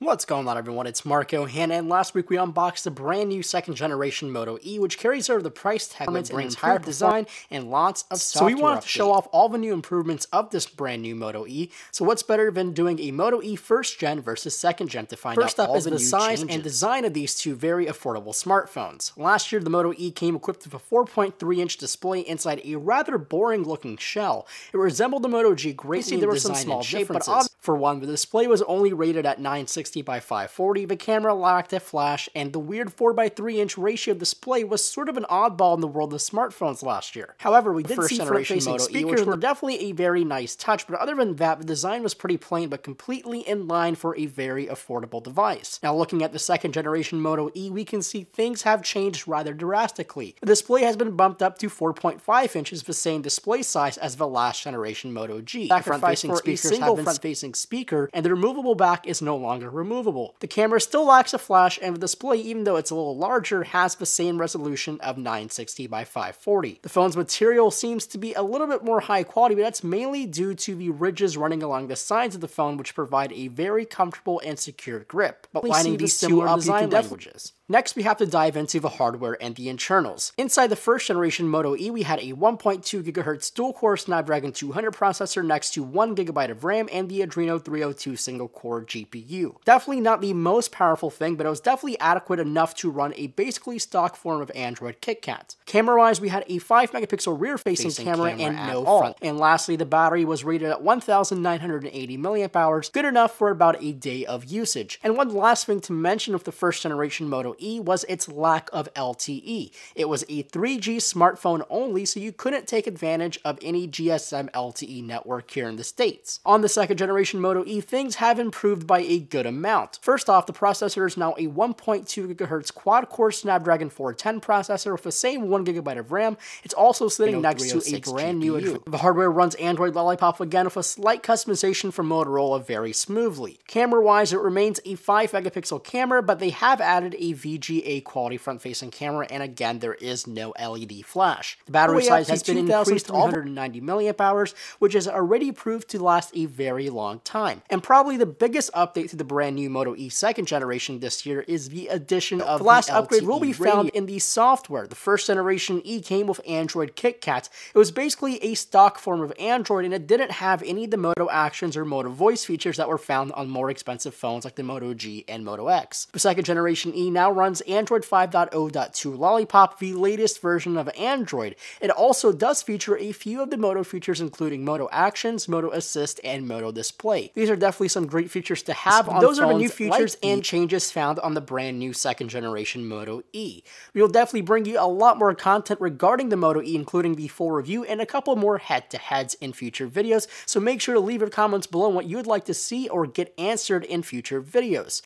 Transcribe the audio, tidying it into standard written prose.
What's going on, everyone? It's Marco Hanna, and last week we unboxed the brand new second generation Moto E, which carries over the price tag with an entire design and lots of software. So we wanted to show off all the new improvements of this brand new Moto E. So what's better than doing a Moto E first gen versus second gen to find out all the new size and design of these two very affordable smartphones. Last year, the Moto E came equipped with a 4.3-inch display inside a rather boring looking shell. It resembled the Moto G greatly. There were some small differences, but for one, the display was only rated at 960 by 540, the camera lacked a flash, and the weird 4:3-inch ratio display was sort of an oddball in the world of smartphones last year. However, we did see front-facing speakers, which were definitely a very nice touch, but other than that, the design was pretty plain but completely in line for a very affordable device. Now, looking at the second generation Moto E, we can see things have changed rather drastically. The display has been bumped up to 4.5 inches, the same display size as the last generation Moto G. The front-facing speakers have a front-facing speaker, and the removable back is no longer removable. The camera still lacks a flash, and the display, even though it's a little larger, has the same resolution of 960 by 540. The phone's material seems to be a little bit more high quality, but that's mainly due to the ridges running along the sides of the phone, which provide a very comfortable and secure grip. But lining these two up, design languages. Next, we have to dive into the hardware and the internals. Inside the first generation Moto E, we had a 1.2 GHz dual-core Snapdragon 200 processor next to 1 GB of RAM and the Adreno 302 single-core GPU. Definitely not the most powerful thing, but it was definitely adequate enough to run a basically stock form of Android KitKat. Camera-wise, we had a 5-megapixel rear-facing camera and no front. And lastly, the battery was rated at 1,980 mAh, good enough for about a day of usage. And one last thing to mention with the first generation Moto E was its lack of LTE. It was a 3G smartphone only, so you couldn't take advantage of any GSM LTE network here in the States. On the second generation Moto E, things have improved by a good amount. First off, the processor is now a 1.2 GHz quad-core Snapdragon 410 processor with the same 1 GB of RAM. It's also sitting next to a brand new Adreno. The hardware runs Android Lollipop again with a slight customization from Motorola very smoothly. Camera-wise, it remains a 5-megapixel camera, but they have added a VGA quality front-facing camera, and again, there is no LED flash. The battery size has been increased to 290 mAh, which has already proved to last a very long time. And probably the biggest update to the brand new Moto E second generation this year is the addition of the last upgrade will be found in the software. The first generation E came with Android KitKat. It was basically a stock form of Android, and it didn't have any of the Moto Actions or Moto Voice features that were found on more expensive phones like the Moto G and Moto X. The second generation E now runs Android 5.0.2 Lollipop, the latest version of Android. It also does feature a few of the Moto features, including Moto Actions, Moto Assist, and Moto Display. These are definitely some great features to have on those phones. Those are the new features and changes found on the brand new second generation Moto E. We will definitely bring you a lot more content regarding the Moto E, including the full review and a couple more head-to-heads in future videos, so make sure to leave your comments below what you would like to see or get answered in future videos.